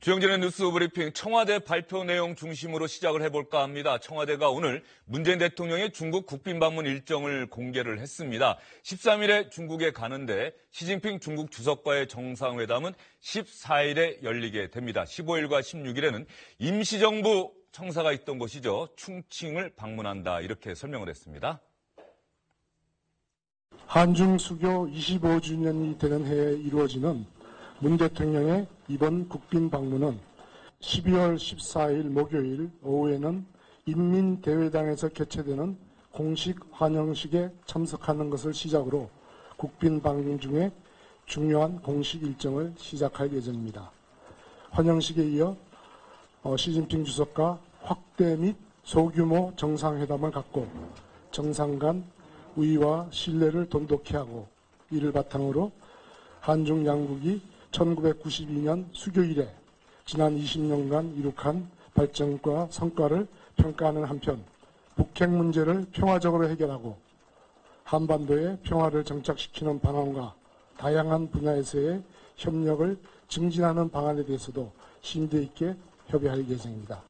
주영진의 뉴스 브리핑 청와대 발표 내용 중심으로 시작을 해볼까 합니다. 청와대가 오늘 문재인 대통령의 중국 국빈 방문 일정을 공개를 했습니다. 13일에 중국에 가는데 시진핑 중국 주석과의 정상회담은 14일에 열리게 됩니다. 15일과 16일에는 임시정부 청사가 있던 곳이죠. 충칭을 방문한다 이렇게 설명을 했습니다. 한중 수교 25주년이 되는 해에 이루어지는 문 대통령의 이번 국빈 방문은 12월 14일 목요일 오후에는 인민대회당에서 개최되는 공식 환영식에 참석하는 것을 시작으로 국빈 방문 중에 중요한 공식 일정을 시작할 예정입니다. 환영식에 이어 시진핑 주석과 확대 및 소규모 정상회담을 갖고 정상 간 우위와 신뢰를 돈독히 하고 이를 바탕으로 한중 양국이 1992년 수교 이래 지난 20년간 이룩한 발전과 성과를 평가하는 한편 북핵 문제를 평화적으로 해결하고 한반도의 평화를 정착시키는 방안과 다양한 분야에서의 협력을 증진하는 방안에 대해서도 심도 있게 협의할 예정입니다.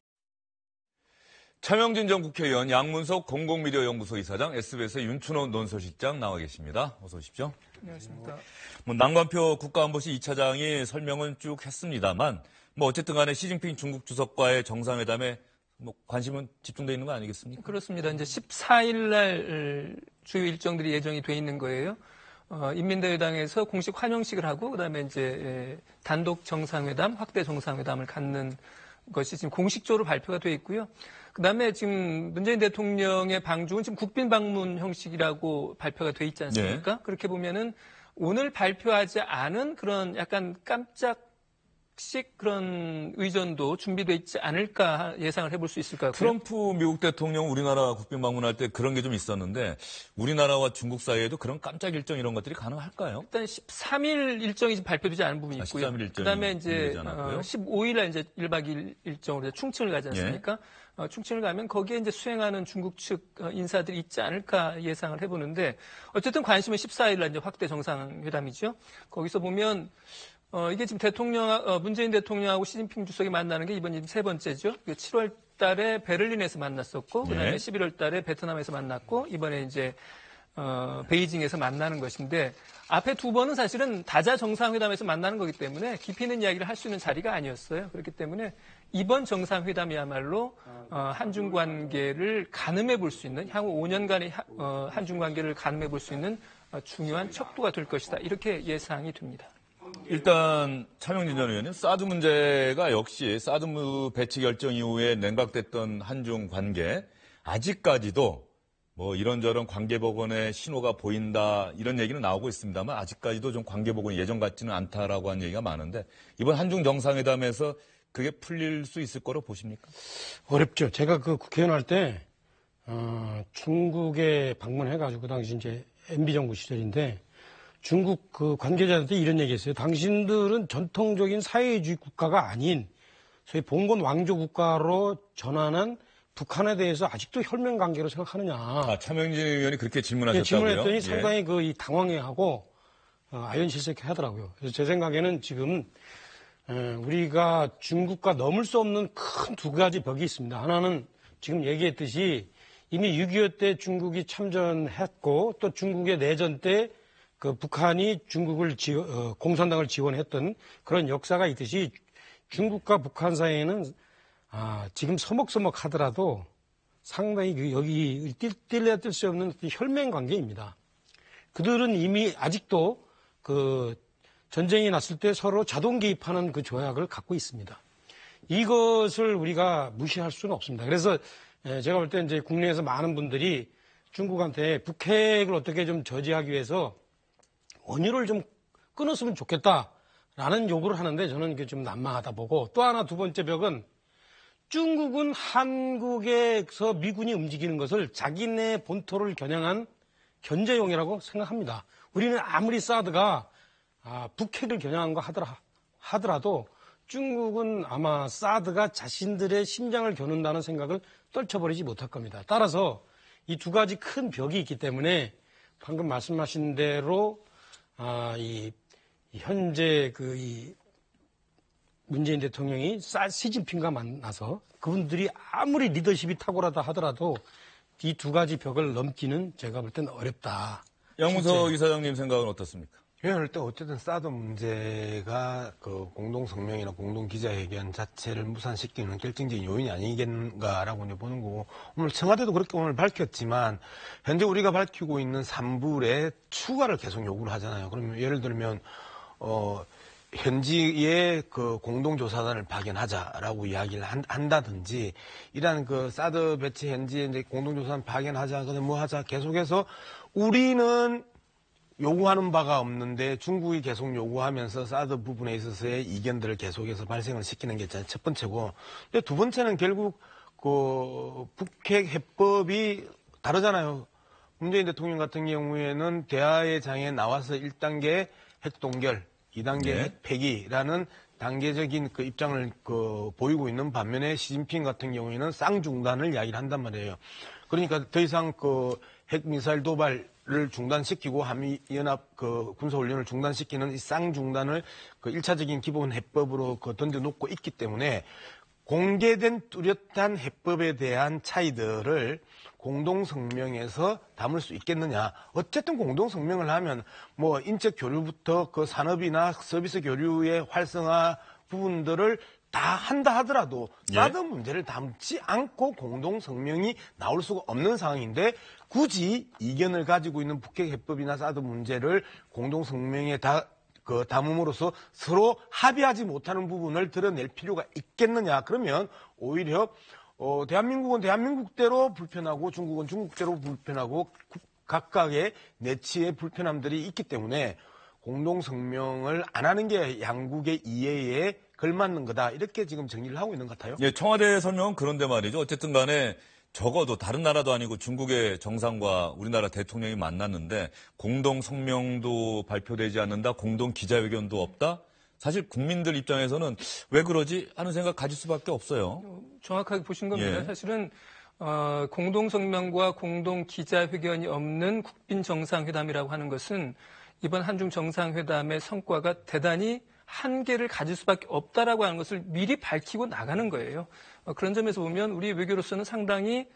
차명진 전 국회의원, 양문석 공공미디어연구소 이사장, SBS 윤춘호 논설실장 나와 계십니다. 어서 오십시오. 안녕하십니까. 남관표 국가안보실 2차장이 설명은 쭉 했습니다만 어쨌든 간에 시진핑 중국 주석과의 정상회담에 관심은 집중되어 있는 거 아니겠습니까? 그렇습니다. 이제 14일 날 주요 일정들이 예정이 돼 있는 거예요. 인민대회당에서 공식 환영식을 하고 그다음에 이제 단독 정상회담, 확대 정상회담을 갖는 것이 지금 공식적으로 발표가 돼 있고요. 그다음에 지금 문재인 대통령의 방중은 지금 국빈 방문 형식이라고 발표가 돼 있지 않습니까? 네. 그렇게 보면은 오늘 발표하지 않은 그런 약간 깜짝식 그런 의전도 준비돼 있지 않을까 예상을 해볼 수 있을 것 같고요. 트럼프 미국 대통령 우리나라 국빈 방문할 때 그런 게 좀 있었는데 우리나라와 중국 사이에도 그런 깜짝 일정 이런 것들이 가능할까요? 일단 13일 일정이 지금 발표되지 않은 부분이 있고요. 13일 일정이 그다음에 이제 15일 날 이제 1박 2일 일정으로 충칭을 가지 않습니까? 예. 충칭을 가면 거기에 이제 수행하는 중국 측 인사들이 있지 않을까 예상을 해보는데 어쨌든 관심은 14일 날 이제 확대 정상회담이죠. 거기서 보면 이게 지금 문재인 대통령하고 시진핑 주석이 만나는 게 이번이 세 번째죠. 7월 달에 베를린에서 만났었고, 그다음에 네. 11월 달에 베트남에서 만났고, 이번에 이제, 베이징에서 만나는 것인데, 앞에 두 번은 사실은 다자 정상회담에서 만나는 거기 때문에 깊이 있는 이야기를 할 수 있는 자리가 아니었어요. 그렇기 때문에 이번 정상회담이야말로, 한중 관계를 가늠해 볼 수 있는, 향후 5년간의 한중 관계를 가늠해 볼 수 있는 중요한 척도가 될 것이다. 이렇게 예상이 됩니다. 일단 차명진 전 의원님, 사드 문제가 역시 사드 배치 결정 이후에 냉각됐던 한중 관계 아직까지도 이런저런 관계복원의 신호가 보인다 이런 얘기는 나오고 있습니다만 아직까지도 좀 관계복원이 예전 같지는 않다라고 하는 얘기가 많은데 이번 한중 정상회담에서 그게 풀릴 수 있을 거로 보십니까? 어렵죠. 제가 그 국회의원 할 때 중국에 방문해가지고 그 당시 이제 MB 정부 시절인데 중국 그 관계자한테 이런 얘기했어요. 당신들은 전통적인 사회주의 국가가 아닌 소위 봉건 왕조 국가로 전환한 북한에 대해서 아직도 혈맹 관계로 생각하느냐. 차명진 의원이 그렇게 질문하셨다고요? 질문했더니 상당히 당황해하고 아연실색해 하더라고요. 그래서 제 생각에는 지금 우리가 중국과 넘을 수 없는 큰 두 가지 벽이 있습니다. 하나는 지금 얘기했듯이 이미 6.25 때 중국이 참전했고 또 중국의 내전 때 그 북한이 중국을 공산당을 지원했던 그런 역사가 있듯이 중국과 북한 사이에는 지금 서먹서먹 하더라도 상당히 여기 뗄래야 뗄 수 없는 혈맹 관계입니다. 그들은 이미 아직도 그 전쟁이 났을 때 서로 자동 개입하는 그 조약을 갖고 있습니다. 이것을 우리가 무시할 수는 없습니다. 그래서 제가 볼 때 이제 국내에서 많은 분들이 중국한테 북핵을 어떻게 좀 저지하기 위해서 원유를 좀 끊었으면 좋겠다라는 요구를 하는데 저는 이게 좀 난망하다 보고 또 하나 두 번째 벽은 중국은 한국에서 미군이 움직이는 것을 자기네 본토를 겨냥한 견제용이라고 생각합니다. 우리는 아무리 사드가 북핵을 겨냥한 거 하더라도 중국은 아마 사드가 자신들의 심장을 겨눈다는 생각을 떨쳐버리지 못할 겁니다. 따라서 이 두 가지 큰 벽이 있기 때문에 방금 말씀하신 대로 현재 문재인 대통령이 시진핑과 만나서 그분들이 아무리 리더십이 탁월하다 하더라도 이 두 가지 벽을 넘기는 제가 볼 때는 어렵다. 양문석 이사장님 생각은 어떻습니까? 그럴 때 어쨌든 사드 문제가 그 공동성명이나 공동기자회견 자체를 무산시키는 결정적인 요인이 아니겠는가라고 보는 거고, 오늘 청와대도 그렇게 오늘 밝혔지만 현재 우리가 밝히고 있는 3불에 추가를 계속 요구를 하잖아요. 그러면 예를 들면 현지에 그 공동조사단을 파견하자라고 이야기를 한다든지, 이러한 그 사드 배치 현지에 이제 공동조사단 파견하자, 그다음에 뭐 하자, 계속해서 우리는 요구하는 바가 없는데 중국이 계속 요구하면서 사드 부분에 있어서의 이견들을 계속해서 발생을 시키는 게 첫 번째고, 근데 두 번째는 결국 그 북핵 해법이 다르잖아요. 문재인 대통령 같은 경우에는 대화의 장에 나와서 1단계 핵 동결, 2단계 핵 폐기라는 단계적인 그 입장을 보이고 있는 반면에 시진핑 같은 경우에는 쌍중단을 이야기를 한단 말이에요. 그러니까 더 이상 그 핵미사일 도발을 중단시키고 한미연합 그 군사훈련을 중단시키는 이 쌍중단을 그 1차적인 기본 해법으로 던져놓고 있기 때문에 공개된 뚜렷한 해법에 대한 차이들을 공동성명에서 담을 수 있겠느냐. 어쨌든 공동성명을 하면 뭐 인적 교류부터 그 산업이나 서비스 교류의 활성화 부분들을 다 한다 하더라도 사드 문제를 담지 않고 공동성명이 나올 수가 없는 상황인데, 굳이 이견을 가지고 있는 북핵 해법이나 사드 문제를 공동성명에 담음으로써 서로 합의하지 못하는 부분을 드러낼 필요가 있겠느냐. 그러면 오히려 대한민국은 대한민국대로 불편하고 중국은 중국대로 불편하고 각각의 내치의 불편함들이 있기 때문에 공동성명을 안 하는 게 양국의 이해에 걸맞는 거다. 이렇게 지금 정리를 하고 있는 것 같아요. 예, 청와대 설명은 그런데 말이죠. 어쨌든 간에 적어도 다른 나라도 아니고 중국의 정상과 우리나라 대통령이 만났는데 공동 성명도 발표되지 않는다, 공동 기자회견도 없다. 사실 국민들 입장에서는 왜 그러지 하는 생각 가질 수밖에 없어요. 정확하게 보신 겁니다. 예. 사실은 공동 성명과 공동 기자회견이 없는 국빈 정상회담이라고 하는 것은 이번 한중 정상회담의 성과가 대단히 한계를 가질 수밖에 없다라고 하는 것을 미리 밝히고 나가는 거예요. 그런 점에서 보면 우리 외교로서는 상당히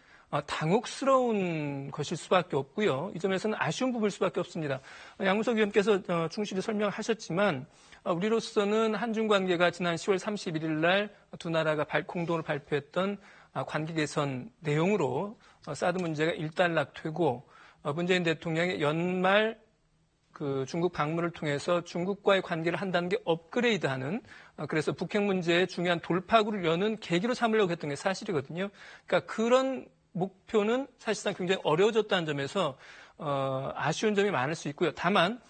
당혹스러운 것일 수밖에 없고요. 이 점에서는 아쉬운 부분일 수밖에 없습니다. 양문석 위원께서 충실히 설명하셨지만 우리로서는 한중 관계가 지난 10월 31일 날 두 나라가 공동으로 발표했던 관계 개선 내용으로 사드 문제가 일단락되고 문재인 대통령의 연말 그 중국 방문을 통해서 중국과의 관계를 한 단계 업그레이드하는, 그래서 북핵 문제의 중요한 돌파구를 여는 계기로 삼으려고 했던 게 사실이거든요. 그러니까 그런 목표는 사실상 굉장히 어려워졌다는 점에서 아쉬운 점이 많을 수 있고요. 다만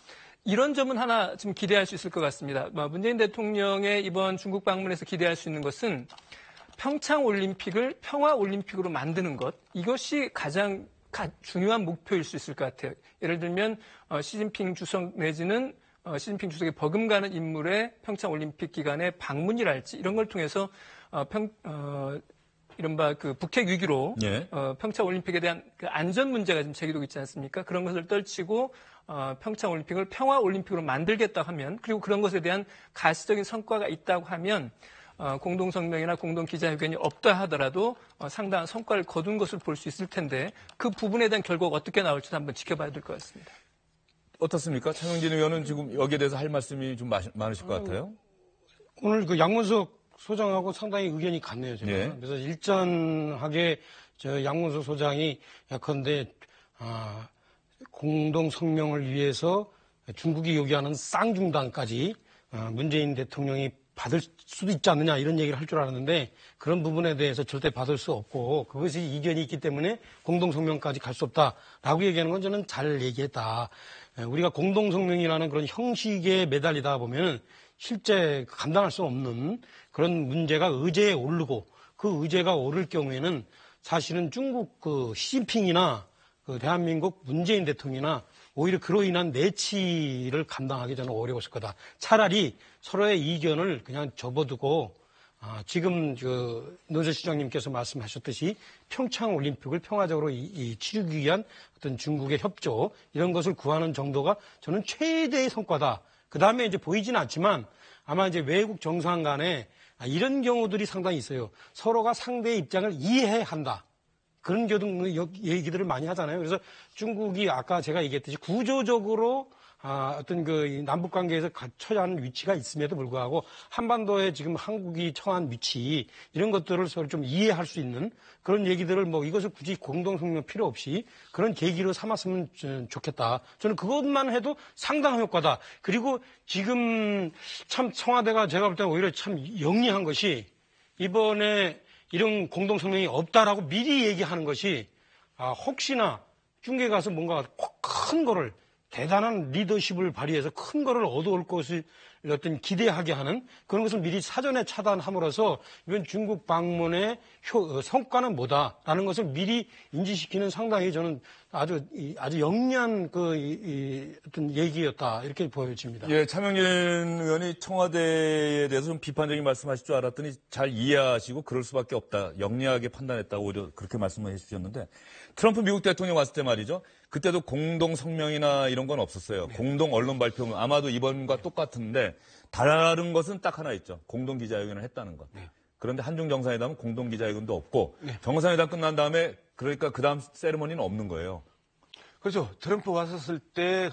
이런 점은 하나 좀 기대할 수 있을 것 같습니다. 문재인 대통령의 이번 중국 방문에서 기대할 수 있는 것은 평창 올림픽을 평화 올림픽으로 만드는 것, 이것이 가장 중요한 목표일 수 있을 것 같아요. 예를 들면 시진핑 주석 내지는 시진핑 주석이 버금가는 인물의 평창 올림픽 기간의 방문이랄지 이런 걸 통해서 이른바 그 북핵 위기로 평창 올림픽에 대한 그 안전 문제가 지금 제기되고 있지 않습니까? 그런 것을 떨치고 평창 올림픽을 평화 올림픽으로 만들겠다고 하면, 그리고 그런 것에 대한 가시적인 성과가 있다고 하면 공동성명이나 공동기자회견이 없다 하더라도 상당한 성과를 거둔 것을 볼 수 있을 텐데, 그 부분에 대한 결과가 어떻게 나올지도 한번 지켜봐야 될 것 같습니다. 어떻습니까? 차명진 의원은 지금 여기에 대해서 할 말씀이 좀 많으실 것 같아요. 오늘 그 양문석 소장하고 상당히 의견이 같네요, 제가. 예. 그래서 일전하게 양문석 소장이 예컨대 공동 성명을 위해서 중국이 요구하는 쌍중단까지 문재인 대통령이 받을 수도 있지 않느냐 이런 얘기를 할 줄 알았는데, 그런 부분에 대해서 절대 받을 수 없고 그것이 이견이 있기 때문에 공동성명까지 갈 수 없다라고 얘기하는 건 저는 잘 얘기했다. 우리가 공동성명이라는 그런 형식에 매달리다 보면 실제 감당할 수 없는 그런 문제가 의제에 오르고, 그 의제가 오를 경우에는 사실은 중국 그 시진핑이나 그 대한민국 문재인 대통령이나 오히려 그로 인한 내치를 감당하기 저는 어려웠을 거다. 차라리 서로의 이견을 그냥 접어두고 지금 노조 시장님께서 말씀하셨듯이 평창 올림픽을 평화적으로 치르기 위한 어떤 중국의 협조 이런 것을 구하는 정도가 저는 최대의 성과다. 그 다음에 이제 보이지는 않지만 아마 이제 외국 정상 간에 이런 경우들이 상당히 있어요. 서로가 상대의 입장을 이해해야 한다. 그런 얘기들을 많이 하잖아요. 그래서 중국이 아까 제가 얘기했듯이 구조적으로 어떤 그 남북 관계에서 처한 위치가 있음에도 불구하고 한반도에 지금 한국이 처한 위치 이런 것들을 서로 좀 이해할 수 있는 그런 얘기들을 뭐 이것을 굳이 공동성명 필요 없이 그런 계기로 삼았으면 좋겠다. 저는 그것만 해도 상당한 효과다. 그리고 지금 참 청와대가 제가 볼 때는 오히려 참 영리한 것이 이번에 이런 공동성명이 없다라고 미리 얘기하는 것이 혹시나 중국에 가서 뭔가 큰 거를 대단한 리더십을 발휘해서 큰 거를 얻어올 것을 어떤 기대하게 하는 그런 것을 미리 사전에 차단함으로써 이번 중국 방문의 성과는 뭐다라는 것을 미리 인지시키는 상당히 저는 아주 영리한 어떤 얘기였다 이렇게 보여집니다. 예, 차명진 의원이 청와대에 대해서 좀 비판적인 말씀하실 줄 알았더니 잘 이해하시고 그럴 수밖에 없다. 영리하게 판단했다고 오히려 그렇게 말씀을 해주셨는데 트럼프 미국 대통령 왔을 때 말이죠. 그때도 공동 성명이나 이런 건 없었어요. 네. 공동 언론 발표는 아마도 이번과 똑같은데 다른 것은 딱 하나 있죠. 공동 기자회견을 했다는 것. 네. 그런데 한중 정상회담은 공동 기자회견도 없고 네. 정상회담 끝난 다음에 그러니까 그다음 세리머니는 없는 거예요. 그렇죠. 트럼프 왔었을 때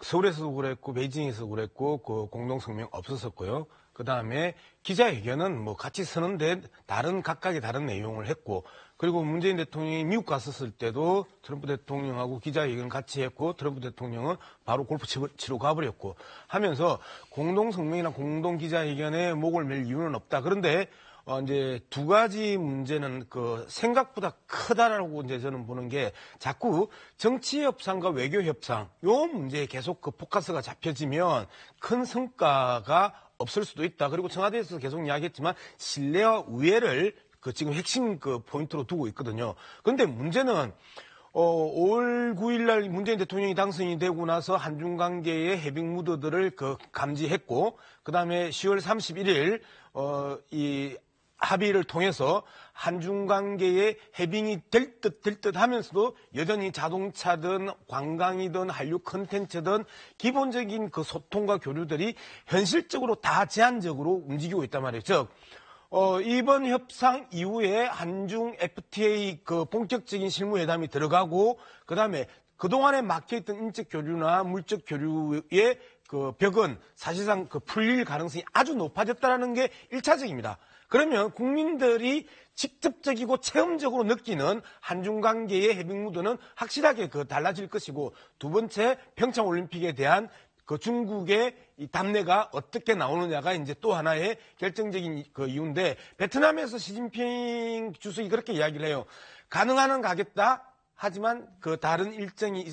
서울에서도 그랬고 베이징에서도 그랬고 그 공동 성명 없었었고요. 그다음에 기자회견은 뭐 같이 서는데 각각의 다른 내용을 했고 그리고 문재인 대통령이 미국 갔었을 때도 트럼프 대통령하고 기자회견을 같이 했고 트럼프 대통령은 바로 골프 치러 가버렸고 하면서 공동성명이나 공동기자회견에 목을 맬 이유는 없다. 그런데 이제 두 가지 문제는 생각보다 크다라고 이제 저는 보는 게 자꾸 정치 협상과 외교 협상 요 문제에 계속 포커스가 잡혀지면 큰 성과가 없을 수도 있다. 그리고 청와대에서 계속 이야기했지만 신뢰와 우애를 지금 핵심 포인트로 두고 있거든요. 그런데 문제는 5월 9일 날 문재인 대통령이 당선이 되고 나서 한중 관계의 해빙 무드들을 감지했고 그다음에 10월 31일 이 합의를 통해서 한중 관계의 해빙이 될 듯 하면서도 여전히 자동차든 관광이든 한류 콘텐츠든 기본적인 소통과 교류들이 현실적으로 다 제한적으로 움직이고 있단 말이에요. 즉 이번 협상 이후에 한중 FTA 본격적인 실무회담이 들어가고 그다음에 그동안에 막혀있던 인적 교류나 물적 교류의 벽은 사실상 풀릴 가능성이 아주 높아졌다는 게 1차적입니다. 그러면 국민들이 직접적이고 체험적으로 느끼는 한중 관계의 해빙 무드는 확실하게 달라질 것이고 두 번째 평창올림픽에 대한 중국의 이 답례가 어떻게 나오느냐가 이제 또 하나의 결정적인 이유인데 베트남에서 시진핑 주석이 그렇게 이야기를 해요. 가능한 한 가겠다. 하지만 다른 일정이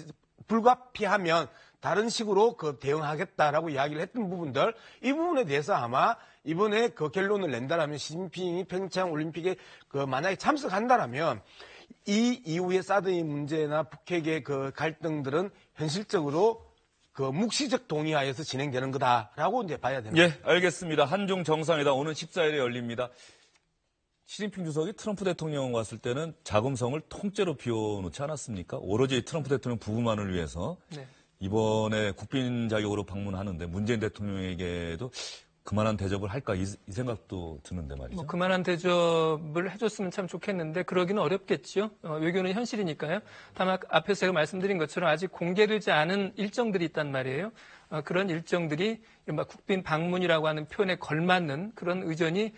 불가피하면 다른 식으로 대응하겠다라고 이야기를 했던 부분들 이 부분에 대해서 아마 이번에 결론을 낸다라면 시진핑이 평창올림픽에 만약에 참석한다라면 이 이후의 사드의 문제나 북핵의 갈등들은 현실적으로 묵시적 동의하에서 진행되는 거다라고 이제 봐야 되는 거죠. 예, 알겠습니다. 한중 정상회담 오는 14일에 열립니다. 시진핑 주석이 트럼프 대통령 왔을 때는 자금성을 통째로 비워놓지 않았습니까? 오로지 트럼프 대통령 부부만을 위해서 네. 이번에 국빈 자격으로 방문하는데 문재인 대통령에게도 그만한 대접을 할까 이 생각도 드는데 말이죠. 그만한 대접을 해줬으면 참 좋겠는데 그러기는 어렵겠죠. 외교는 현실이니까요. 다만 앞에서 제가 말씀드린 것처럼 아직 공개되지 않은 일정들이 있단 말이에요. 그런 일정들이 이른바 국빈 방문이라고 하는 표현에 걸맞는 그런 의전이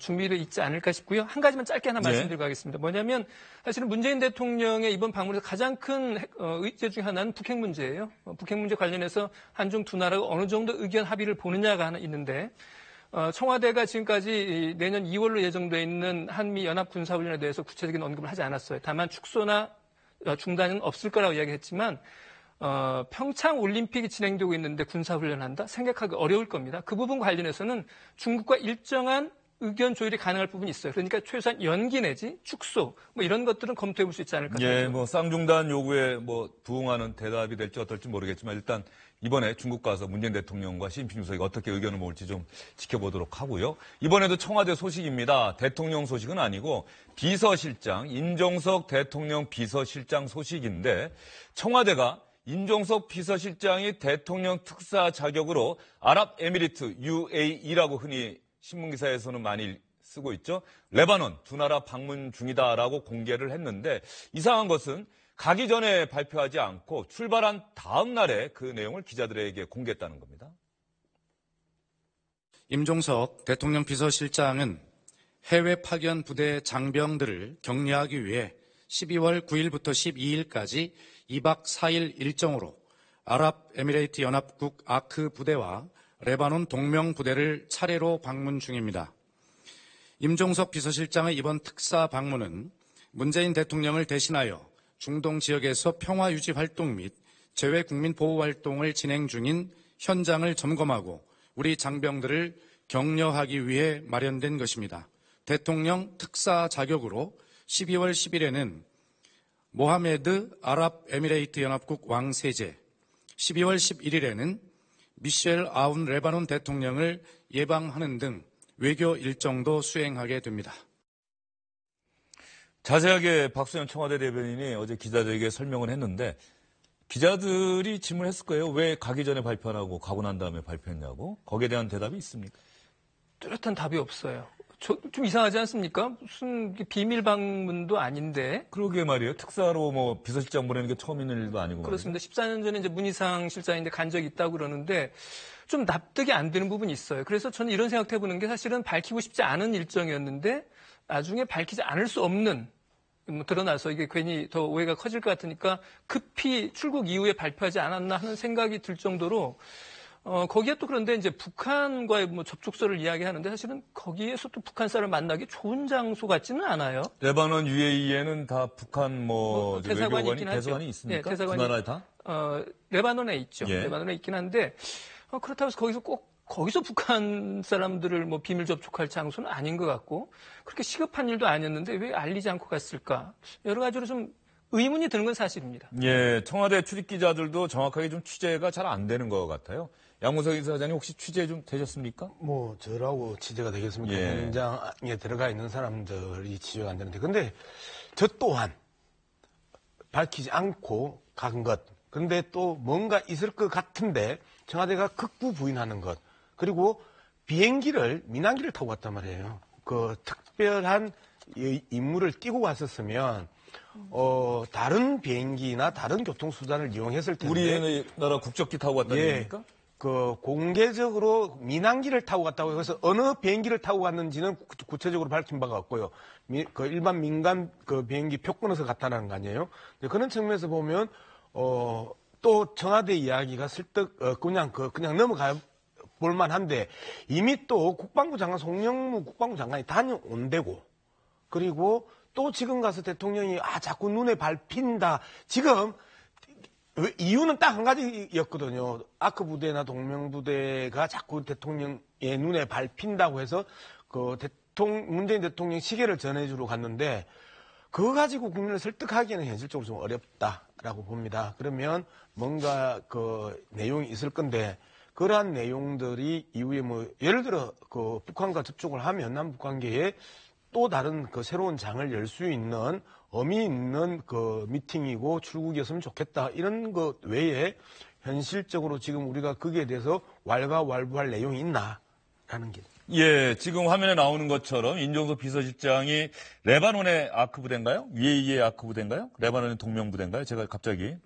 준비되어 있지 않을까 싶고요. 한 가지만 짧게 하나 말씀드리고 하겠습니다. 뭐냐면 사실은 문재인 대통령의 이번 방문에서 가장 큰 의제 중 하나는 북핵 문제예요. 북핵 문제 관련해서 한중 두 나라가 어느 정도 의견 합의를 보느냐가 하나 있는데 청와대가 지금까지 내년 2월로 예정되어 있는 한미 연합 군사훈련에 대해서 구체적인 언급을 하지 않았어요. 다만 축소나 중단은 없을 거라고 이야기했지만 평창 올림픽이 진행되고 있는데 군사훈련한다? 생각하기 어려울 겁니다. 그 부분 관련해서는 중국과 일정한 의견 조율이 가능할 부분이 있어요. 그러니까 최소한 연기 내지 축소 이런 것들은 검토해 볼 수 있지 않을까 생각합니다. 예, 쌍중단 요구에 부응하는 대답이 될지 어떨지 모르겠지만 일단 이번에 중국 가서 문재인 대통령과 시진핑 주석이 어떻게 의견을 모을지 좀 지켜보도록 하고요. 이번에도 청와대 소식입니다. 대통령 소식은 아니고 비서실장, 임종석 대통령 비서실장 소식인데 청와대가 임종석 비서실장이 대통령 특사 자격으로 아랍에미리트 UAE라고 흔히 신문기사에서는 많이 쓰고 있죠. 레바논 두 나라 방문 중이다라고 공개를 했는데 이상한 것은 가기 전에 발표하지 않고 출발한 다음 날에 그 내용을 기자들에게 공개했다는 겁니다. 임종석 대통령 비서실장은 해외 파견 부대 장병들을 격려하기 위해 12월 9일부터 12일까지 2박 4일 일정으로 아랍에미레이트 연합국 아크 부대와 레바논 동명 부대를 차례로 방문 중입니다. 임종석 비서실장의 이번 특사 방문은 문재인 대통령을 대신하여 중동 지역에서 평화 유지 활동 및 재외 국민 보호 활동을 진행 중인 현장을 점검하고 우리 장병들을 격려하기 위해 마련된 것입니다. 대통령 특사 자격으로 12월 10일에는 모하메드 아랍에미레이트 연합국 왕세제, 12월 11일에는 미셸 아운 레바논 대통령을 예방하는 등 외교 일정도 수행하게 됩니다. 자세하게 박수현 청와대 대변인이 어제 기자들에게 설명을 했는데 기자들이 질문했을 거예요. 왜 가기 전에 발표 안 하고 가고 난 다음에 발표했냐고. 거기에 대한 대답이 있습니까? 뚜렷한 답이 없어요. 좀 이상하지 않습니까? 무슨 비밀 방문도 아닌데. 그러게 말이에요. 특사로 뭐 비서실장 보내는 게 처음 있는 일도 아니고. 그렇습니다. 14년 전에 이제 문희상 실장인데 간 적이 있다고 그러는데 좀 납득이 안 되는 부분이 있어요. 그래서 저는 이런 생각 해보는 게 사실은 밝히고 싶지 않은 일정이었는데 나중에 밝히지 않을 수 없는 드러나서 이게 괜히 더 오해가 커질 것 같으니까 급히 출국 이후에 발표하지 않았나 하는 생각이 들 정도로 거기에 또 그런데 이제 북한과의 뭐 접촉서를 이야기하는데 사실은 거기에서 또 북한 사람을 만나기 좋은 장소 같지는 않아요. 레바논 UAE에는 다 북한 대사관이 있긴 하죠. 대사관이 있습니까? 네, 대사관이 그 나라에 다? 레바논에 있죠. 예. 레바논에 있긴 한데 그렇다고 해서 거기서 북한 사람들을 뭐 비밀 접촉할 장소는 아닌 것 같고 그렇게 시급한 일도 아니었는데 왜 알리지 않고 갔을까? 여러 가지로 좀 의문이 드는 건 사실입니다. 예, 청와대 출입 기자들도 정확하게 좀 취재가 잘 안 되는 것 같아요. 양문석 이사장님 혹시 취재 좀 되셨습니까? 뭐 저라고 취재가 되겠습니까? 예. 현장에 들어가 있는 사람들이 취재가 안 되는데 근데 저 또한 밝히지 않고 간 것. 근데 또 뭔가 있을 것 같은데 청와대가 극구 부인하는 것. 그리고 민항기를 타고 갔단 말이에요. 그 특별한 임무를 띄고 갔었으면 다른 비행기나 다른 교통수단을 이용했을 텐데. 우리나라 국적기 타고 갔다는 예. 얘기입니까? 그 공개적으로 민항기를 타고 갔다고 해서 어느 비행기를 타고 갔는지는 구체적으로 밝힌 바가 없고요. 그 일반 민간 그 비행기 표 끊어서 갔다는 거 아니에요? 그런 측면에서 보면 또 청와대 이야기가 슬쩍 그냥 넘어가 볼만한데 이미 또 국방부 장관 송영무 국방부 장관이 다녀온 데고 그리고 또 지금 가서 대통령이 자꾸 눈에 밟힌다. 지금 이유는 딱 한 가지였거든요. 아크 부대나 동명 부대가 자꾸 대통령의 눈에 밟힌다고 해서 문재인 대통령 시계를 전해주러 갔는데 그거 가지고 국민을 설득하기에는 현실적으로 좀 어렵다라고 봅니다. 그러면 뭔가 그 내용이 있을 건데 그러한 내용들이 이후에 예를 들어 그 북한과 접촉을 하면 남북 관계에 또 다른 그 새로운 장을 열 수 있는 의미 있는 그 미팅이고 출국이었으면 좋겠다. 이런 것 외에 현실적으로 지금 우리가 거기에 대해서 왈가왈부할 내용이 있나라는 게. 예, 지금 화면에 나오는 것처럼 임종석 비서실장이 레바논의 아크 부대인가요? UAE의 아크 부대인가요? 레바논의 동명 부대인가요? 제가 갑자기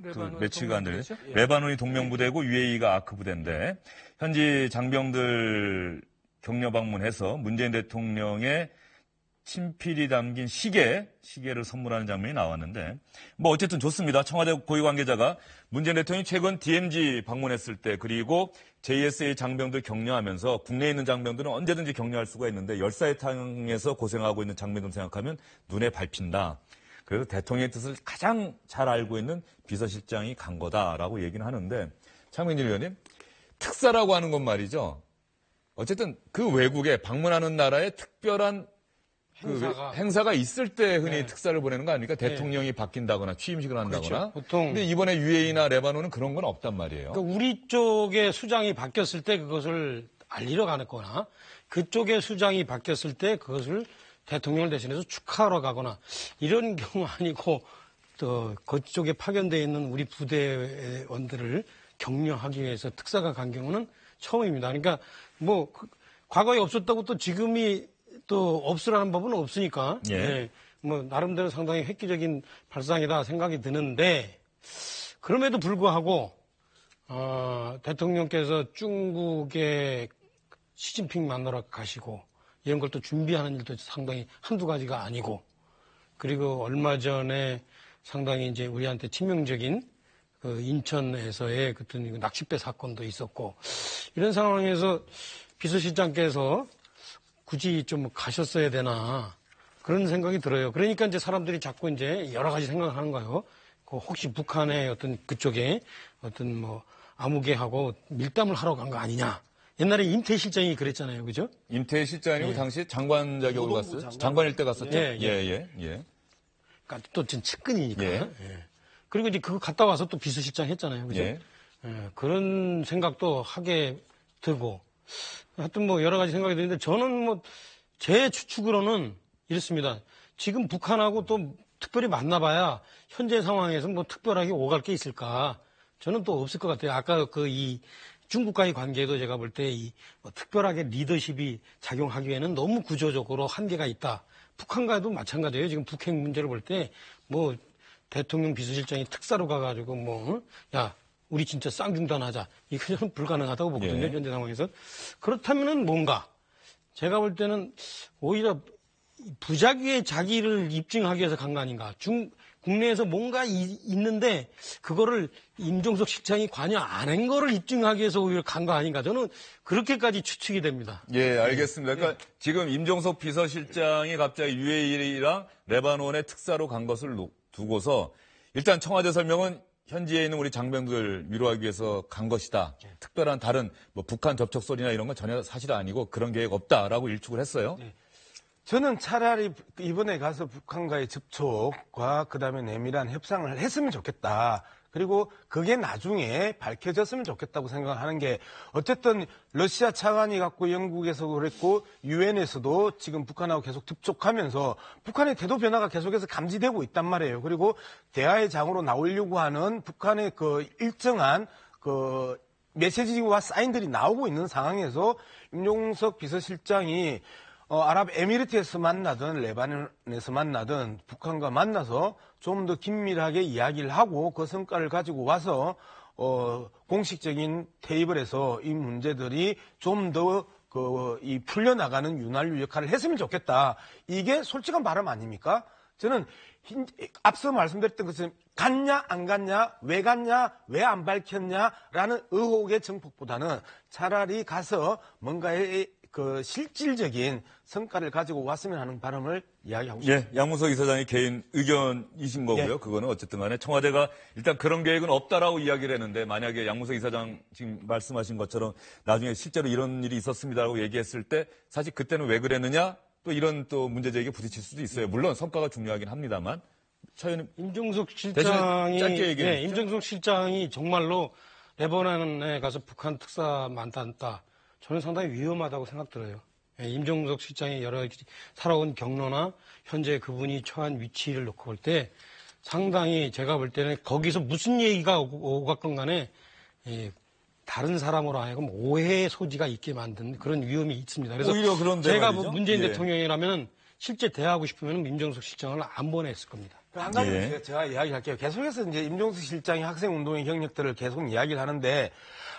매치가 안 되네요. 예. 레바논이 동명 부대고 UAE가 아크 부대인데 현지 장병들 격려 방문해서 문재인 대통령의 친필이 담긴 시계를 선물하는 장면이 나왔는데 어쨌든 좋습니다. 청와대 고위 관계자가 문재인 대통령이 최근 DMZ 방문했을 때 그리고 JSA 장병들 격려하면서 국내에 있는 장병들은 언제든지 격려할 수가 있는데 열사해탕에서 고생하고 있는 장병들 생각하면 눈에 밟힌다. 그래서 대통령의 뜻을 가장 잘 알고 있는 비서실장이 간 거다라고 얘기는 하는데 차명진 의원님 특사라고 하는 건 말이죠. 어쨌든 그 외국에 방문하는 나라의 특별한 행사가 있을 때 흔히 특사를 보내는 거 아닙니까? 대통령이 바뀐다거나 취임식을 한다거나. 그렇죠. 보통. 근데 이번에 UAE나 레바논은 그런 건 없단 말이에요. 그러니까 우리 쪽의 수장이 바뀌었을 때 그것을 알리러 가거나 그쪽의 수장이 바뀌었을 때 그것을 대통령을 대신해서 축하하러 가거나 이런 경우 아니고 또 그쪽에 파견되어 있는 우리 부대원들을 격려하기 위해서 특사가 간 경우는 처음입니다. 그러니까 뭐 과거에 없었다고 또 지금이 또 없으라는 법은 없으니까 예. 예, 뭐 나름대로 상당히 획기적인 발상이다 생각이 드는데 그럼에도 불구하고 대통령께서 중국에 시진핑 만나러 가시고 이런 걸 또 준비하는 일도 상당히 한두 가지가 아니고 그리고 얼마 전에 상당히 이제 우리한테 치명적인 그 인천에서의 그떤 낚싯배 사건도 있었고 이런 상황에서 비서실장께서 굳이 좀 가셨어야 되나 그런 생각이 들어요. 그러니까 이제 사람들이 자꾸 이제 여러 가지 생각을 하는 거예요. 혹시 북한의 어떤 그쪽에 어떤 뭐 아무개하고 밀담을 하러 간 거 아니냐. 옛날에 임태 실장이 그랬잖아요. 그죠? 임태 실장이고 예. 당시 장관 자격으로 갔어요. 장관일 때 갔었죠. 예, 예. 그러니까 또 지금 측근이니까. 예. 예. 그리고 이제 그거 갔다 와서 또 비서실장 했잖아요. 그죠? 예. 예, 그런 생각도 하게 되고 하여튼 뭐 여러 가지 생각이 드는데 저는 뭐 제 추측으로는 이렇습니다. 지금 북한하고 또 특별히 만나봐야 현재 상황에서 뭐 특별하게 오갈 게 있을까? 저는 또 없을 것 같아요. 아까 이 중국과의 관계도 제가 볼 때 뭐 특별하게 리더십이 작용하기에는 너무 구조적으로 한계가 있다. 북한과도 마찬가지예요. 지금 북핵 문제를 볼 때 뭐 대통령 비서실장이 특사로 가가지고 야 우리 진짜 쌍중단하자. 이거는 불가능하다고 보거든요. 예. 현재 상황에서. 그렇다면은 뭔가 제가 볼 때는 오히려 부작위의 자기를 입증하기 위해서 간 거 아닌가. 국내에서 뭔가 있는데 그거를 임종석 실장이 관여 안 한 거를 입증하기 위해서 오히려 간 거 아닌가. 저는 그렇게까지 추측이 됩니다. 예, 알겠습니다. 그러니까 지금 임종석 비서실장이 갑자기 UAE랑 레바논에 특사로 간 것을 두고서 일단 청와대 설명은 현지에 있는 우리 장병들 위로하기 위해서 간 것이다. 특별한 다른 뭐 북한 접촉설이나 이런 건 전혀 사실 아니고 그런 계획 없다라고 일축을 했어요. 저는 차라리 이번에 가서 북한과의 접촉과 그다음에 내밀한 협상을 했으면 좋겠다. 그리고 그게 나중에 밝혀졌으면 좋겠다고 생각하는 게 어쨌든 러시아 차관이 갖고 영국에서 그랬고 유엔에서도 지금 북한하고 계속 접촉하면서 북한의 태도 변화가 계속해서 감지되고 있단 말이에요. 그리고 대화의 장으로 나오려고 하는 북한의 그 일정한 그 메시지와 사인들이 나오고 있는 상황에서 임종석 비서실장이 아랍에미리트에서 만나든 레바논에서 만나든 북한과 만나서 좀 더 긴밀하게 이야기를 하고 그 성과를 가지고 와서 공식적인 테이블에서 이 문제들이 좀 더 이 풀려나가는 윤활유 역할을 했으면 좋겠다. 이게 솔직한 발언 아닙니까? 저는 앞서 말씀드렸던 것처럼 갔냐 안 갔냐 왜 갔냐 왜 안 밝혔냐라는 의혹의 정폭보다는 차라리 가서 뭔가의 그 실질적인 성과를 가지고 왔으면 하는 바람을 이야기하고 싶습니다. 예, 양문석 이사장의 개인 의견이신 거고요. 예. 그거는 어쨌든 간에 청와대가 일단 그런 계획은 없다라고 이야기를 했는데 만약에 양문석 이사장 지금 말씀하신 것처럼 나중에 실제로 이런 일이 있었습니다라고 얘기했을 때 사실 그때는 왜 그랬느냐 또 이런 또 문제제기에 부딪힐 수도 있어요. 물론 성과가 중요하긴 합니다만. 차 의원님. 임종석 실장이 짧게 얘기해 주시죠. 임종석 실장이 정말로 레바논에 가서 북한 특사 만났다. 저는 상당히 위험하다고 생각 들어요. 임종석 실장의 여러 가지 살아온 경로나 현재 그분이 처한 위치를 놓고 볼 때 상당히 제가 볼 때는 거기서 무슨 얘기가 오갔건 간에 다른 사람으로 하여금 오해의 소지가 있게 만든 그런 위험이 있습니다. 그래서 오히려 그런데 제가 말이죠. 문재인 예. 대통령이라면 실제 대화하고 싶으면 임종석 실장을 안 보냈을 겁니다. 한 가지 예. 제가 이야기할게요. 계속해서 이제 임종석 실장이 학생운동의 경력들을 계속 이야기를 하는데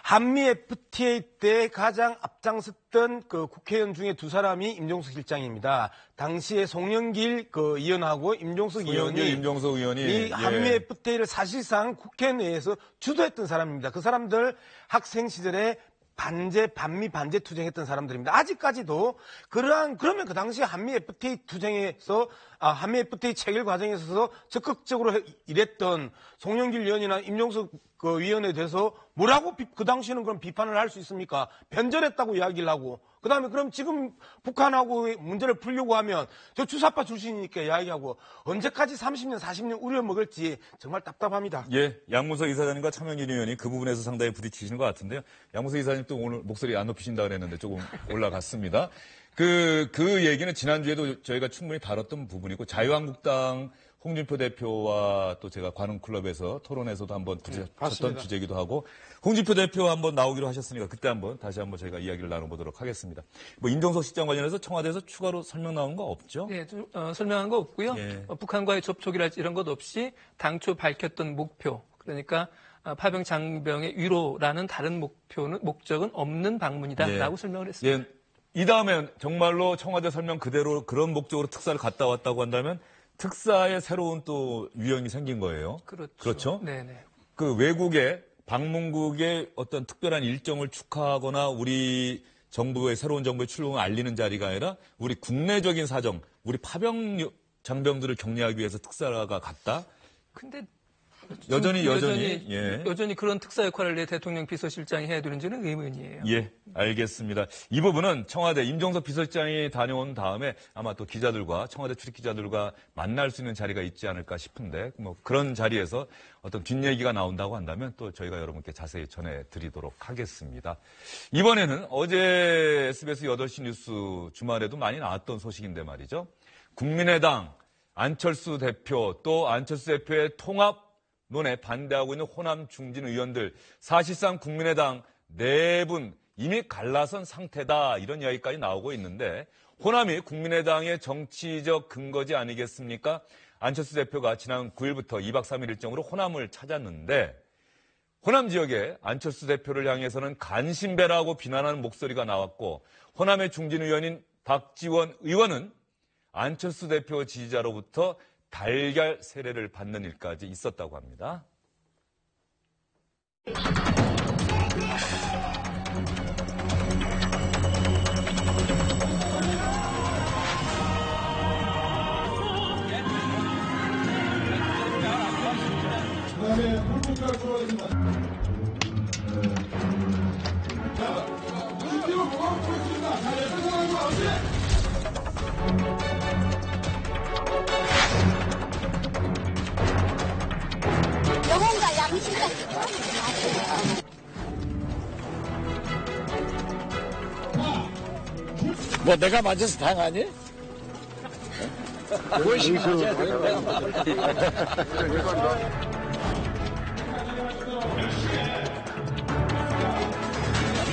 한미 FTA 때 가장 앞장섰던 그 국회의원 중에 두 사람이 임종석 실장입니다. 당시에 송영길 그 의원하고 임종석 의원이 임종석 의원이 이 한미 FTA를 사실상 국회 내에서 주도했던 사람입니다. 그 사람들 학생 시절에 반미 반제 투쟁했던 사람들입니다. 아직까지도 그러면 그 당시 한미 FTA 투쟁에서 한미 FTA 체결 과정에 있어서 적극적으로 일했던 송영길 의원이나 임종석 그 위원에 대해서 뭐라고 그 당시에는 그럼 비판을 할 수 있습니까? 변절했다고 이야기를 하고 그다음에 그럼 지금 북한하고 문제를 풀려고 하면 저 주사파 출신이니까 이야기하고 언제까지 30년 40년 우려먹을지 정말 답답합니다. 예, 양문석 이사장님과 차명길 의원이 그 부분에서 상당히 부딪히시는 것 같은데요. 양문석 이사장님 또 오늘 목소리 안 높이신다 그랬는데 조금 올라갔습니다. 그 얘기는 지난주에도 저희가 충분히 다뤘던 부분이고 자유한국당 홍준표 대표와 또 제가 관훈클럽에서 토론에서도 한번 쳤던 주제이기도 하고 홍준표 대표 한번 나오기로 하셨으니까 그때 한번 다시 한번 저희가 이야기를 나눠보도록 하겠습니다. 뭐 임종석 실장 관련해서 청와대에서 추가로 설명 나온 거 없죠? 네, 설명한 거 없고요. 예. 북한과의 접촉이랄지 이런 것 없이 당초 밝혔던 목표, 그러니까 파병 장병의 위로라는 다른 목적은 없는 방문이다라고 설명을 했습니다. 예. 이 다음에 정말로 청와대 설명 그대로 그런 목적으로 특사를 갔다 왔다고 한다면 특사에 새로운 또 유형이 생긴 거예요. 그렇죠? 네네. 그 외국의 방문국의 어떤 특별한 일정을 축하하거나 우리 정부의 새로운 정부의 출범을 알리는 자리가 아니라 우리 국내적인 사정, 우리 파병 장병들을 격려하기 위해서 특사가 갔다. 근데 여전히 그런 특사 역할을 내 대통령 비서실장이 해야 되는지는 의문이에요. 예, 알겠습니다. 이 부분은 청와대 임종석 비서실장이 다녀온 다음에 아마 또 기자들과 청와대 출입 기자들과 만날 수 있는 자리가 있지 않을까 싶은데 뭐 그런 자리에서 어떤 뒷얘기가 나온다고 한다면 또 저희가 여러분께 자세히 전해드리도록 하겠습니다. 이번에는 어제 SBS 8시 뉴스 주말에도 많이 나왔던 소식인데 말이죠. 국민의당 안철수 대표 또 안철수 대표의 통합 논에 반대하고 있는 호남 중진 의원들 사실상 국민의당 내분 이미 갈라선 상태다 이런 이야기까지 나오고 있는데 호남이 국민의당의 정치적 근거지 아니겠습니까? 안철수 대표가 지난 9일부터 2박 3일 일정으로 호남을 찾았는데 호남 지역에 안철수 대표를 향해서는 간신배라고 비난하는 목소리가 나왔고 호남의 중진 의원인 박지원 의원은 안철수 대표 지지자로부터 달걀 세례를 받는 일까지 있었다고 합니다. 영혼과 양심까지. 뭐 내가 맞아서 당하니? 무엇이 맞아야 되는 내가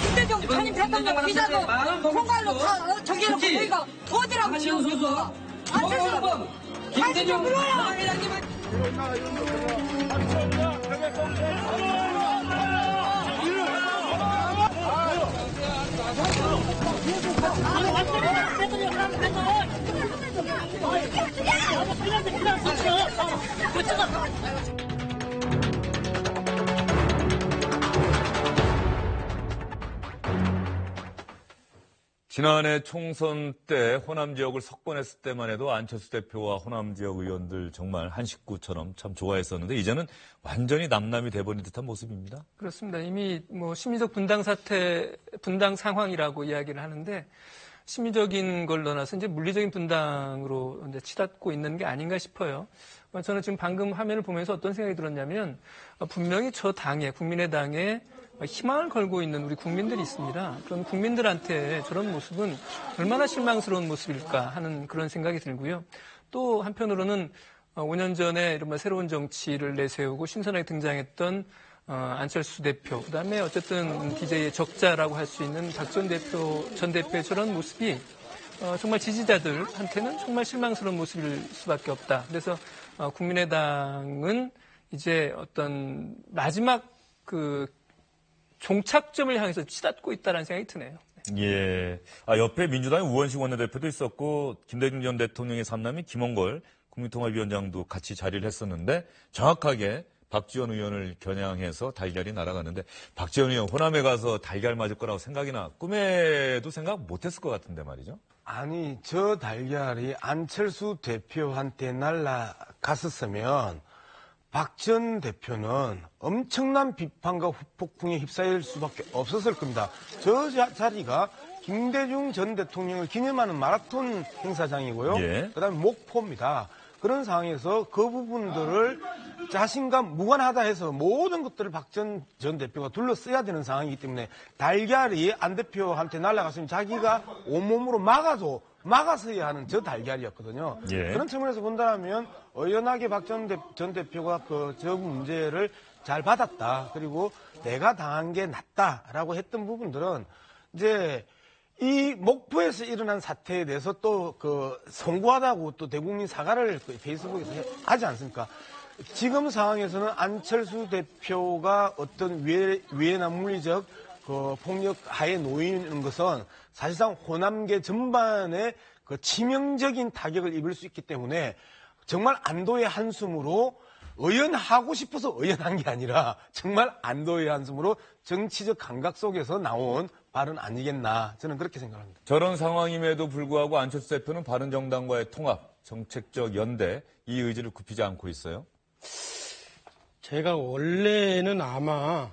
김대중 전임 대통령 비자도 통과로 다 저기로 저희가 어디라고 지어서 안철수 김대중 물어라. 지난해 총선 때 호남 지역을 석권했을 때만 해도 안철수 대표와 호남 지역 의원들 정말 한 식구처럼 참 좋아했었는데 이제는 완전히 남남이 돼버린 듯한 모습입니다. 그렇습니다. 이미 뭐 심리적 분당 상황이라고 이야기를 하는데 심리적인 걸 떠나서 이제 물리적인 분당으로 이제 치닫고 있는 게 아닌가 싶어요. 저는 지금 방금 화면을 보면서 어떤 생각이 들었냐면 분명히 저 당에 국민의당에 희망을 걸고 있는 우리 국민들이 있습니다. 그런 국민들한테 저런 모습은 얼마나 실망스러운 모습일까 하는 그런 생각이 들고요. 또 한편으로는 5년 전에 이른바 새로운 정치를 내세우고 신선하게 등장했던 안철수 대표, 그다음에 어쨌든 DJ의 적자라고 할 수 있는 전 대표의 저런 모습이 정말 지지자들한테는 정말 실망스러운 모습일 수밖에 없다. 그래서 국민의당은 이제 어떤 마지막 종착점을 향해서 치닫고 있다는 생각이 드네요. 예. 옆에 민주당의 우원식 원내대표도 있었고 김대중 전 대통령의 삼남인 김원걸 국민통합위원장도 같이 자리를 했었는데 정확하게 박지원 의원을 겨냥해서 달걀이 날아가는데 박지원 의원 호남에 가서 달걀 맞을 거라고 생각이나 꿈에도 생각 못했을 것 같은데 말이죠. 아니 저 달걀이 안철수 대표한테 날아갔었으면 박 전 대표는 엄청난 비판과 후폭풍에 휩싸일 수밖에 없었을 겁니다. 저 자리가 김대중 전 대통령을 기념하는 마라톤 행사장이고요. 예. 그다음에 목포입니다. 그런 상황에서 그 부분들을 자신과 무관하다 해서 모든 것들을 박 전 대표가 둘러써야 되는 상황이기 때문에 달걀이 안 대표한테 날아갔으면 자기가 온몸으로 막아도 막았어야 하는 저 달걀이었거든요. 예. 그런 측면에서 본다면 의연하게 박 전 대표가 저 문제를 잘 받았다. 그리고 내가 당한 게 낫다라고 했던 부분들은 이제 이 목포에서 일어난 사태에 대해서 또 송구하다고 또 대국민 사과를 페이스북에서 하지 않습니까? 지금 상황에서는 안철수 대표가 어떤 위해나 물리적 폭력 하에 놓이는 것은 사실상 호남계 전반에 치명적인 타격을 입을 수 있기 때문에 정말 안도의 한숨으로 의연하고 싶어서 의연한 게 아니라 정말 안도의 한숨으로 정치적 감각 속에서 나온 발언 아니겠나 저는 그렇게 생각합니다. 저런 상황임에도 불구하고 안철수 대표는 바른정당과의 통합, 정책적 연대 이 의지를 굽히지 않고 있어요. 제가 원래는 아마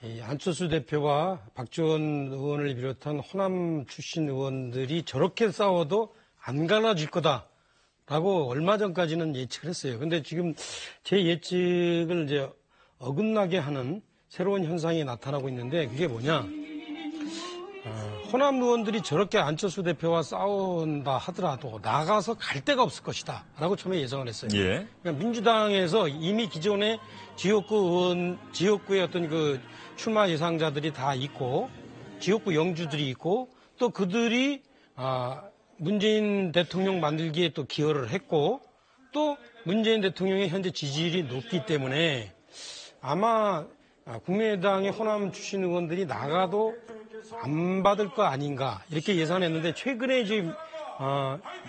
이 안철수 대표와 박지원 의원을 비롯한 호남 출신 의원들이 저렇게 싸워도 안 갈라질 거다라고 얼마 전까지는 예측을 했어요. 근데 지금 제 예측을 이제 어긋나게 하는 새로운 현상이 나타나고 있는데 그게 뭐냐? 호남 의원들이 저렇게 안철수 대표와 싸운다 하더라도 나가서 갈 데가 없을 것이다 라고 처음에 예상을 했어요. 예. 그러니까 민주당에서 이미 기존의 지역구의 어떤 출마 예상자들이 다 있고 지역구 영주들이 있고 또 그들이 문재인 대통령 만들기에 또 기여를 했고 또 문재인 대통령의 현재 지지율이 높기 때문에 아마 국민의당의 호남 출신 의원들이 나가도 안 받을 거 아닌가 이렇게 예상했는데 최근에 지금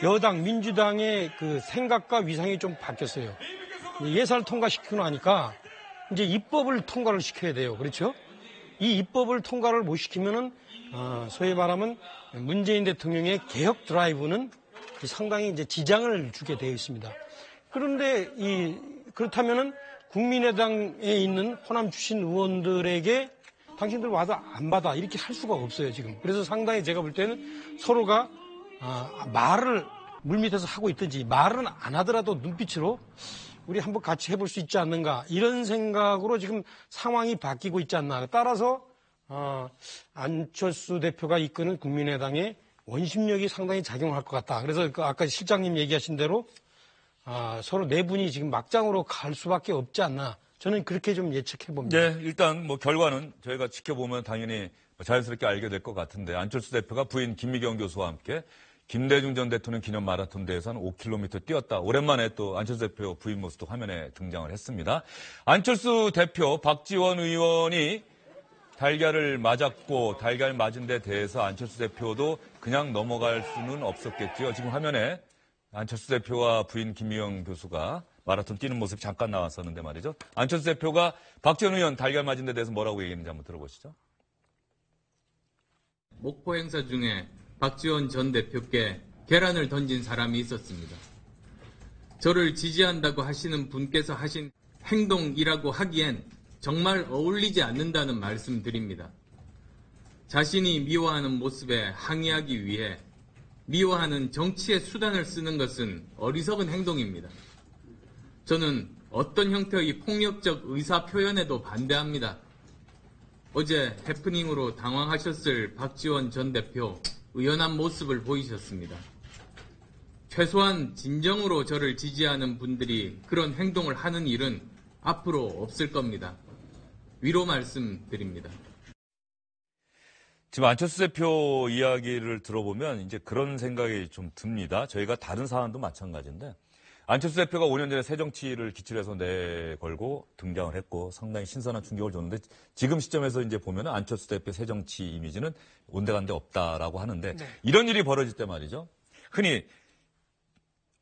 여당 민주당의 생각과 위상이 좀 바뀌었어요. 예산을 통과시키고 나니까 이제 입법을 통과를 시켜야 돼요. 그렇죠? 이 입법을 통과를 못 시키면은 소위 말하면 문재인 대통령의 개혁 드라이브는 상당히 이제 지장을 주게 되어 있습니다. 그런데 그렇다면은 국민의당에 있는 호남 출신 의원들에게 당신들 와도 안 받아 이렇게 할 수가 없어요 지금. 그래서 상당히 제가 볼 때는 서로가 말을 물밑에서 하고 있든지 말은 안 하더라도 눈빛으로 우리 한번 같이 해볼 수 있지 않는가 이런 생각으로 지금 상황이 바뀌고 있지 않나. 따라서 안철수 대표가 이끄는 국민의당의 원심력이 상당히 작용할 것 같다. 그래서 아까 실장님 얘기하신 대로 서로 네 분이 지금 막장으로 갈 수밖에 없지 않나. 저는 그렇게 좀 예측해 봅니다. 네, 일단 결과는 저희가 지켜보면 당연히 자연스럽게 알게 될 것 같은데 안철수 대표가 부인 김미경 교수와 함께 김대중 전 대통령 기념 마라톤 대회에서 한 5km 뛰었다. 오랜만에 또 안철수 대표 부인 모습도 화면에 등장을 했습니다. 안철수 대표, 박지원 의원이 달걀을 맞았고 달걀 맞은 데 대해서 안철수 대표도 그냥 넘어갈 수는 없었겠죠. 지금 화면에 안철수 대표와 부인 김미경 교수가 마라톤 뛰는 모습이 잠깐 나왔었는데 말이죠. 안철수 대표가 박지원 의원 달걀 맞은 데 대해서 뭐라고 얘기했는지 한번 들어보시죠. 목포 행사 중에 박지원 전 대표께 계란을 던진 사람이 있었습니다. 저를 지지한다고 하시는 분께서 하신 행동이라고 하기엔 정말 어울리지 않는다는 말씀 드립니다. 자신이 미워하는 모습에 항의하기 위해 미워하는 정치의 수단을 쓰는 것은 어리석은 행동입니다. 저는 어떤 형태의 폭력적 의사 표현에도 반대합니다. 어제 해프닝으로 당황하셨을 박지원 전 대표 의연한 모습을 보이셨습니다. 최소한 진정으로 저를 지지하는 분들이 그런 행동을 하는 일은 앞으로 없을 겁니다. 위로 말씀드립니다. 지금 안철수 대표 이야기를 들어보면 이제 그런 생각이 좀 듭니다. 저희가 다른 사안도 마찬가지인데 안철수 대표가 5년 전에 새정치를 기출해서 내걸고 등장을 했고 상당히 신선한 충격을 줬는데 지금 시점에서 이제 보면 안철수 대표 새정치 이미지는 온데간데 없다라고 하는데 네. 이런 일이 벌어질 때 말이죠. 흔히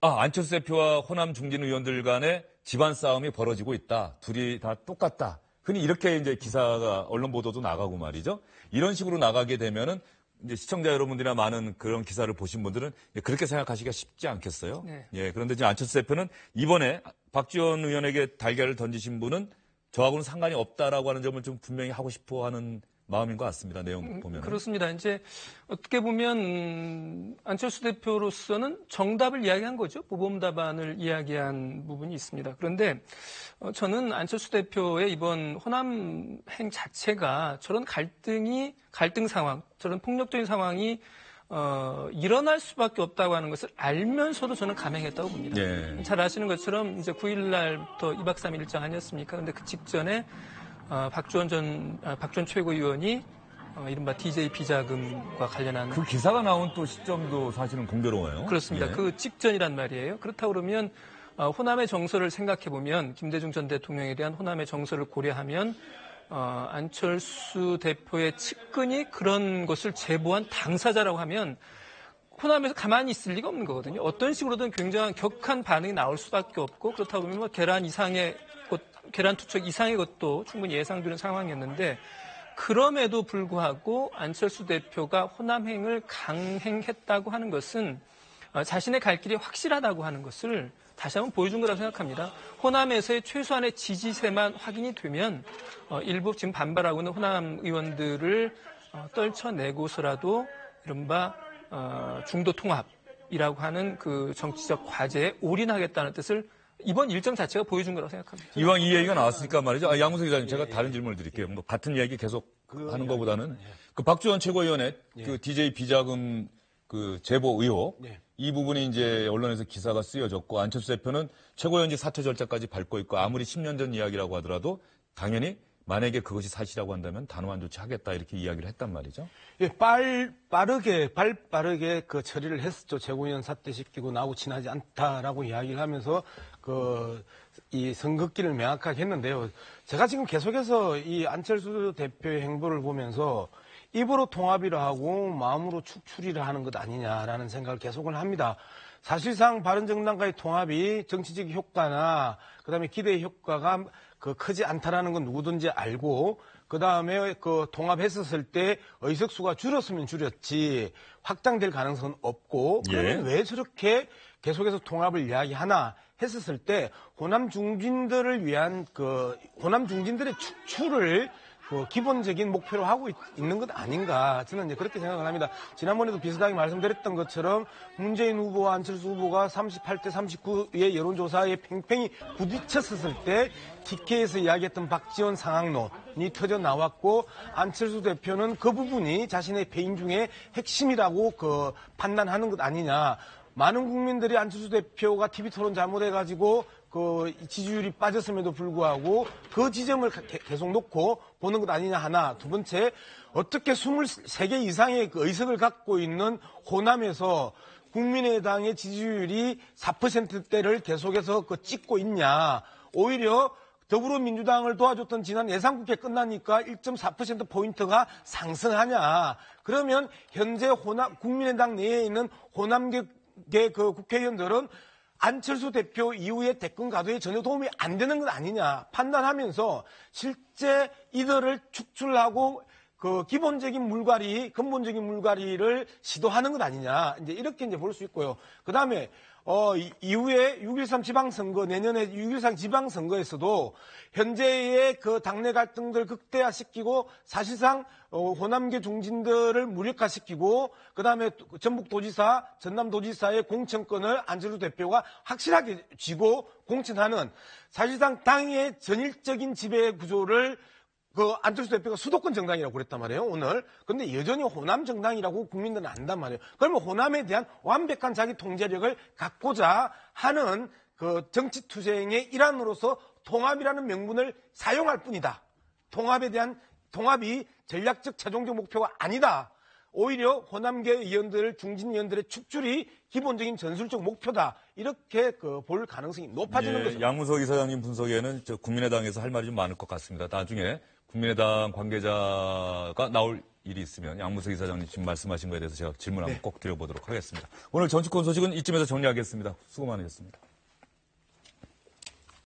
안철수 대표와 호남 중진 의원들 간에 집안 싸움이 벌어지고 있다. 둘이 다 똑같다. 흔히 이렇게 이제 기사가 언론 보도도 나가고 말이죠. 이런 식으로 나가게 되면은 이제 시청자 여러분들이나 많은 그런 기사를 보신 분들은 그렇게 생각하시기가 쉽지 않겠어요. 네. 예, 그런데 이제 안철수 대표는 이번에 박지원 의원에게 달걀을 던지신 분은 저하고는 상관이 없다라고 하는 점을 좀 분명히 하고 싶어 하는 마음인 것 같습니다. 내용 보면. 그렇습니다. 이제 어떻게 보면 안철수 대표로서는 정답을 이야기한 거죠. 모범 답안을 이야기한 부분이 있습니다. 그런데 저는 안철수 대표의 이번 호남 행 자체가 저런 갈등 상황, 저런 폭력적인 상황이 일어날 수밖에 없다고 하는 것을 알면서도 저는 감행했다고 봅니다. 예. 잘 아시는 것처럼 이제 9일날부터 2박 3일 일정 아니었습니까? 근데 그 직전에 박지원 최고위원이 이른바 DJ 비자금과 관련한 그 기사가 나온 또 시점도 사실은 공교로워요. 그렇습니다. 예. 그 직전이란 말이에요. 그렇다고 그러면 호남의 정서를 생각해 보면 김대중 전 대통령에 대한 호남의 정서를 고려하면 안철수 대표의 측근이 그런 것을 제보한 당사자라고 하면 호남에서 가만히 있을 리가 없는 거거든요. 어떤 식으로든 굉장한 격한 반응이 나올 수밖에 없고 그렇다고 보면 뭐 계란 투척 이상의 것도 충분히 예상되는 상황이었는데 그럼에도 불구하고 안철수 대표가 호남행을 강행했다고 하는 것은 자신의 갈 길이 확실하다고 하는 것을 다시 한번 보여준 거라고 생각합니다. 호남에서의 최소한의 지지세만 확인이 되면 일부 지금 반발하고 있는 호남 의원들을 떨쳐내고서라도 이른바 중도 통합이라고 하는 그 정치적 과제에 올인하겠다는 뜻을 이번 일정 자체가 보여준 거라고 생각합니다. 이왕 이 얘기가 나왔으니까 말이죠. 양무석 기자님, 제가 다른 질문을 드릴게요. 뭐 같은 얘기 계속 하는 것보다는 그 박지원 최고위원의 그 DJ 비자금 그 제보 의혹 이 부분이 이제 언론에서 기사가 쓰여졌고 안철수 대표는 최고위원직 사퇴 절차까지 밟고 있고 아무리 10년 전 이야기라고 하더라도 당연히 만약에 그것이 사실이라고 한다면 단호한 조치하겠다 이렇게 이야기를 했단 말이죠. 예, 빠르게 그 처리를 했었죠. 최고위원 사퇴시키고 나하고 친하지 않다라고 이야기를 하면서 이 선긋기를 명확하게 했는데요. 제가 지금 계속해서 이 안철수 대표의 행보를 보면서 입으로 통합이라 하고 마음으로 축출이라 하는 것 아니냐라는 생각을 계속을 합니다. 사실상 바른정당과의 통합이 정치적 효과나 그다음에 기대 효과가 크지 않다라는 건 누구든지 알고 그다음에 통합했었을 때 의석수가 줄었으면 줄였지 확장될 가능성은 없고 그러면 왜 저렇게 계속해서 통합을 이야기하나 했었을 때 호남 중진들을 위한 호남 중진들의 축출을 기본적인 목표로 하고 있는 것 아닌가 저는 이제 그렇게 생각을 합니다. 지난번에도 비슷하게 말씀드렸던 것처럼 문재인 후보와 안철수 후보가 38대 39의 여론조사에 팽팽히 부딪혔을 때 TK에서 이야기했던 박지원 상황론이 터져 나왔고 안철수 대표는 그 부분이 자신의 배인 중에 핵심이라고 판단하는 것 아니냐. 많은 국민들이 안철수 대표가 TV토론 잘못해가지고 지지율이 빠졌음에도 불구하고 그 지점을 계속 놓고 보는 것 아니냐 하나. 두 번째, 어떻게 23개 이상의 의석을 갖고 있는 호남에서 국민의당의 지지율이 4%대를 계속해서 찍고 있냐. 오히려 더불어민주당을 도와줬던 지난 예산국회 끝나니까 1.4%포인트가 상승하냐. 그러면 현재 국민의당 내에 있는 호남계 국회의원들은 안철수 대표 이후에 대권 가도에 전혀 도움이 안 되는 것 아니냐 판단하면서 실제 이들을 축출하고 기본적인 근본적인 물갈이를 시도하는 것 아니냐 이렇게 볼 수 있고요. 그 다음에 이후에 6.13 지방선거 내년에 6.13 지방선거에서도 현재의 당내 갈등들 극대화시키고 사실상 호남계 중진들을 무력화시키고 그다음에 전북도지사, 전남도지사의 공천권을 안철수 대표가 확실하게 쥐고 공천하는 사실상 당의 전일적인 지배 구조를 안철수 대표가 수도권 정당이라고 그랬단 말이에요, 오늘. 근데 여전히 호남 정당이라고 국민들은 안단 말이에요. 그러면 호남에 대한 완벽한 자기 통제력을 갖고자 하는 정치 투쟁의 일환으로서 통합이라는 명분을 사용할 뿐이다. 통합이 전략적 최종적 목표가 아니다. 오히려 호남계 의원들, 중진 의원들의 축출이 기본적인 전술적 목표다. 이렇게 볼 가능성이 높아지는 거죠. 양무석 이사장님 분석에는 국민의당에서 할 말이 좀 많을 것 같습니다. 나중에 국민의당 관계자가 나올 일이 있으면 양무석 이사장님 지금 말씀하신 거에 대해서 제가 질문 한번 꼭 드려보도록 하겠습니다. 오늘 정치권 소식은 이쯤에서 정리하겠습니다. 수고 많으셨습니다.